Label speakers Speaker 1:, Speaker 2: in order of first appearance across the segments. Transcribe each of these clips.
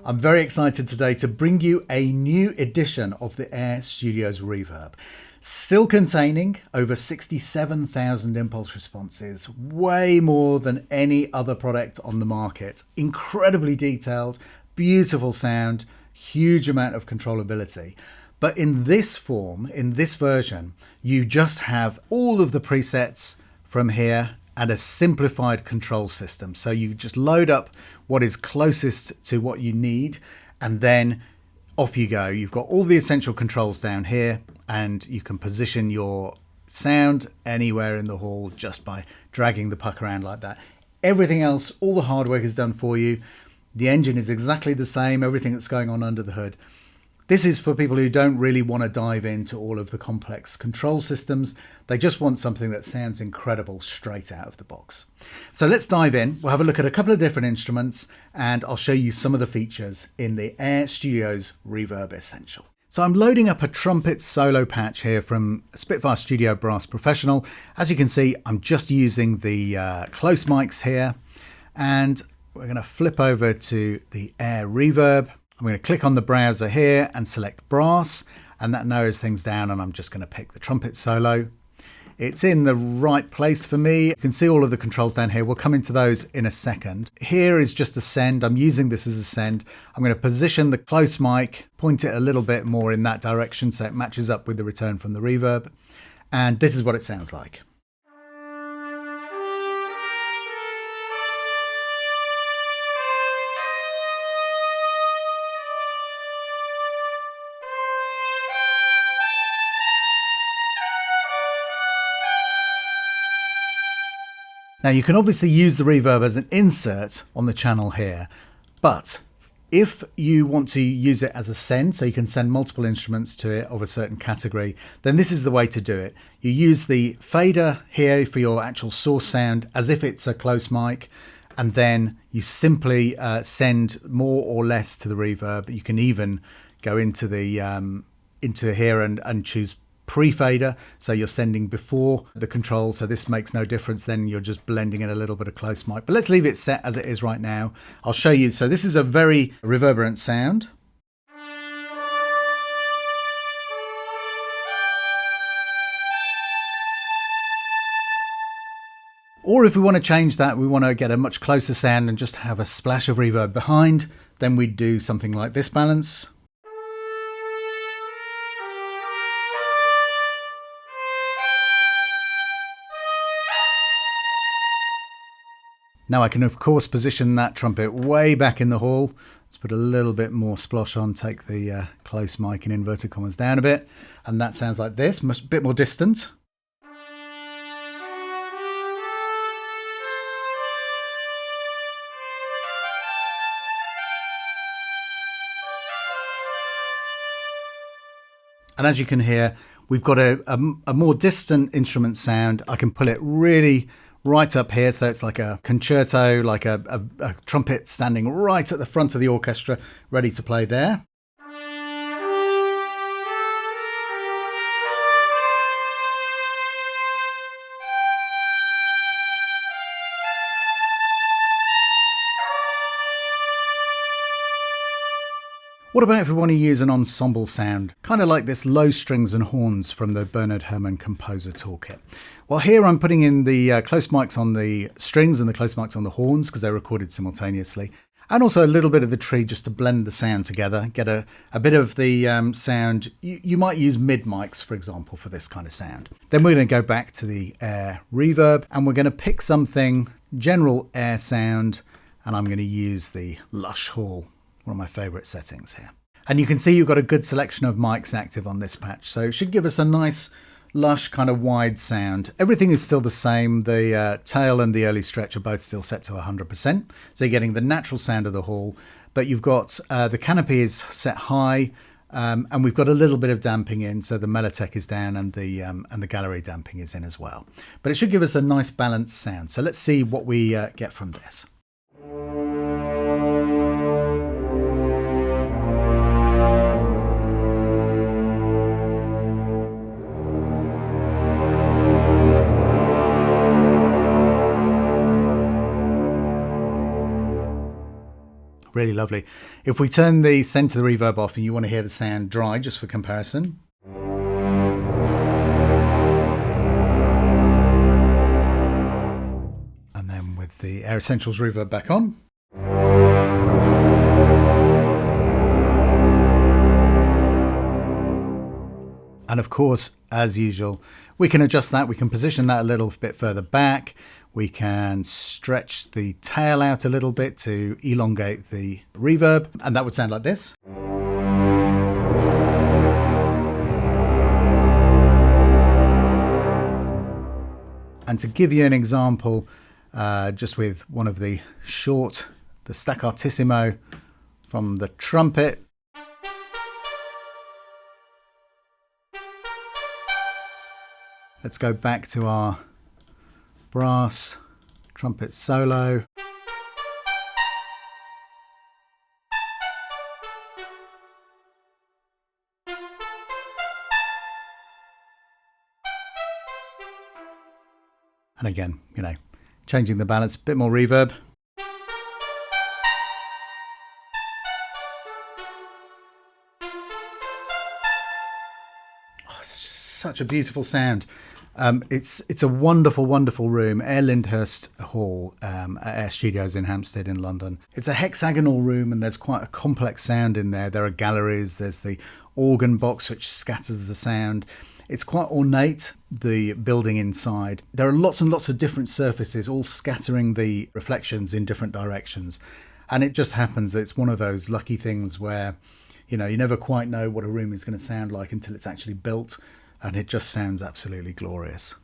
Speaker 1: I'm very excited today to bring you a new edition of the AIR Studios Reverb. Still containing over 67,000 impulse responses, way more than any other product on the market. Incredibly detailed, beautiful sound, huge amount of controllability. But in this form, in this version, you just have all of the presets from here and a simplified control system. So you just load up what is closest to what you need, and then off you go. You've got all the essential controls down here, and you can position your sound anywhere in the hall just by dragging the puck around like that. Everything else, all the hard work is done for you. The engine is exactly the same, everything that's going on under the hood. This is for people who don't really want to dive into all of the complex control systems. They just want something that sounds incredible straight out of the box. So let's dive in. We'll have a look at a couple of different instruments, and I'll show you some of the features in the AIR Studios Reverb Essential. So I'm loading up a Trumpet Solo patch here from Spitfire Studio Brass Professional. As you can see, I'm just using the close mics here, and we're going to flip over to the AIR Reverb. I'm going to click on the browser here and select brass, and that narrows things down, and I'm just going to pick the Trumpet Solo. It's in the right place for me. You can see all of the controls down here. We'll come into those in a second. Here is just a send. I'm using this as a send. I'm going to position the close mic, point it a little bit more in that direction so it matches up with the return from the reverb. And this is what it sounds like. Now you can obviously use the reverb as an insert on the channel here, but if you want to use it as a send, so you can send multiple instruments to it of a certain category, then this is the way to do it. You use the fader here for your actual source sound as if it's a close mic, and then you simply send more or less to the reverb. You can even go into the into here and choose pre-fader, so you're sending before the control, so this makes no difference, then you're just blending in a little bit of close mic. But let's leave it set as it is right now. I'll show you. So this is a very reverberant sound. Or if we want to change that, we want to get a much closer sound and just have a splash of reverb behind, then we'd do something like this balance. Now I can of course position that trumpet way back in the hall. Let's put a little bit more splosh on, take the close mic in inverted commas down a bit, and that sounds like this, a bit more distant. And as you can hear, we've got a more distant instrument sound. I can pull it really right up here, so it's like a concerto, like a trumpet standing right at the front of the orchestra, ready to play there. What about if we want to use an ensemble sound, kind of like this low strings and horns from the Bernard Herrmann Composer Toolkit? Well, here I'm putting in the close mics on the strings and the close mics on the horns because they're recorded simultaneously, and also a little bit of the tree just to blend the sound together, get a bit of the sound. You might use mid mics, for example, for this kind of sound. Then we're going to go back to the AIR Reverb, and we're going to pick something general AIR sound, and I'm going to use the Lush Hall, one of my favorite settings here. And you can see you've got a good selection of mics active on this patch, so it should give us a nice lush kind of wide sound. Everything is still the same. The tail and the early stretch are both still set to 100%, so you're getting the natural sound of the hall, but you've got the canopy is set high, and we've got a little bit of damping in, so the Mellotech is down and the gallery damping is in as well. But it should give us a nice balanced sound. So let's see what we get from this. Really lovely. If we turn the center of the reverb off and you want to hear the sound dry, just for comparison. And then with the AIR Essentials reverb back on. And of course, as usual, we can adjust that. We can position that a little bit further back. We can stretch the tail out a little bit to elongate the reverb. And that would sound like this. And to give you an example, just with one of the short, the staccatissimo from the trumpet. Let's go back to our brass trumpet solo. And again, you know, changing the balance, a bit more reverb. Oh, it's just such a beautiful sound. It's a wonderful, wonderful room, AIR Lyndhurst Hall at AIR Studios in Hampstead in London. It's a hexagonal room and there's quite a complex sound in there. There are galleries, there's the organ box which scatters the sound. It's quite ornate, the building inside. There are lots and lots of different surfaces, all scattering the reflections in different directions. And it just happens that it's one of those lucky things where, you know, you never quite know what a room is going to sound like until it's actually built. And it just sounds absolutely glorious.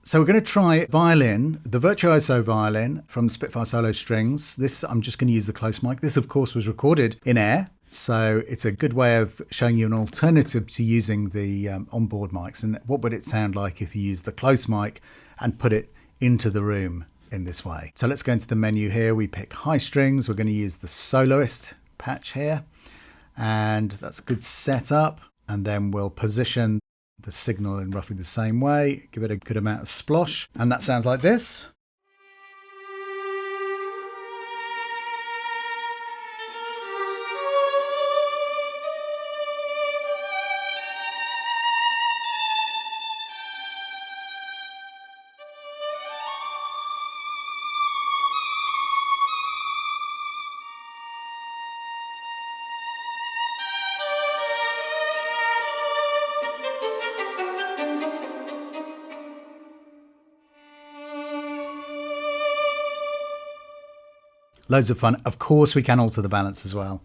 Speaker 1: So we're going to try violin, the Virtuoso violin from Spitfire Solo Strings. This, I'm just going to use the close mic. This, of course, was recorded in AIR. So it's a good way of showing you an alternative to using the onboard mics. And what would it sound like if you use the close mic and put it into the room in this way? So let's go into the menu here. We pick high strings. We're going to use the soloist patch here. And that's a good setup. And then we'll position the signal in roughly the same way. Give it a good amount of splosh. And that sounds like this. Loads of fun. Of course, we can alter the balance as well.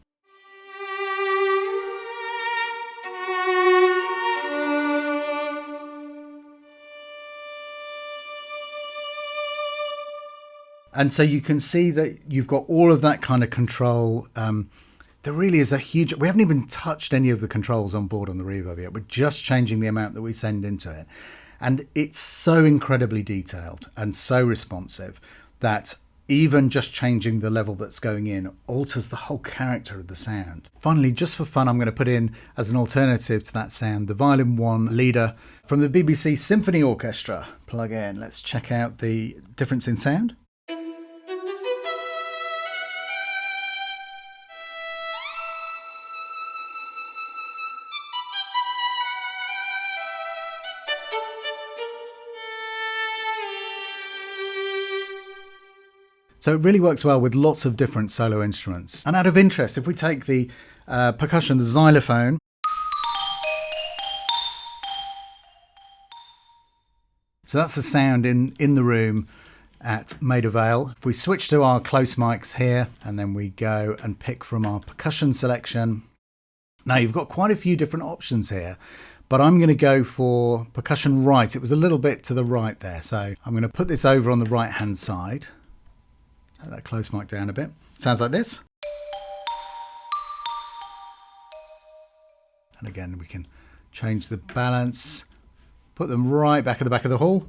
Speaker 1: And so you can see that you've got all of that kind of control. There really is a huge... We haven't even touched any of the controls on board on the reverb yet. We're just changing the amount that we send into it. And it's so incredibly detailed and so responsive that even just changing the level that's going in alters the whole character of the sound. Finally, just for fun, I'm going to put in, as an alternative to that sound, the Violin 1 leader from the BBC Symphony Orchestra plug-in. Let's check out the difference in sound. So it really works well with lots of different solo instruments. And out of interest, if we take the percussion, the xylophone, so that's the sound in the room at Maida Vale. If we switch to our close mics here, and then we go and pick from our percussion selection. Now you've got quite a few different options here, but I'm going to go for percussion right. It was a little bit to the right there. So I'm going to put this over on the right hand side. Take that close mic down a bit. Sounds like this. And again, we can change the balance, put them right back at the back of the hall.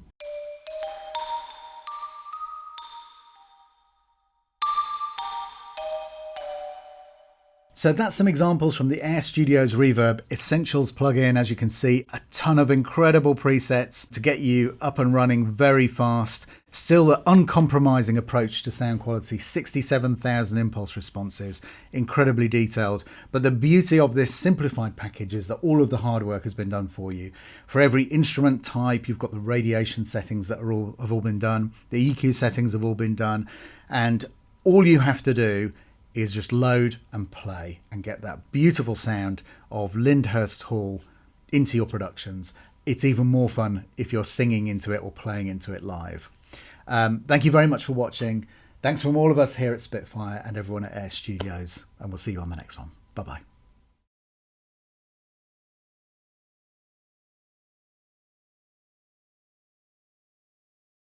Speaker 1: So that's some examples from the AIR Studios Reverb Essentials plugin. As you can see, a ton of incredible presets to get you up and running very fast. Still an uncompromising approach to sound quality, 67,000 impulse responses, incredibly detailed. But the beauty of this simplified package is that all of the hard work has been done for you. For every instrument type, you've got the radiation settings that have all been done. The EQ settings have all been done. And all you have to do is just load and play and get that beautiful sound of Lyndhurst Hall into your productions. It's even more fun if you're singing into it or playing into it live. Thank you very much for watching. Thanks from all of us here at Spitfire and everyone at AIR Studios, and we'll see you on the next one. Bye-bye.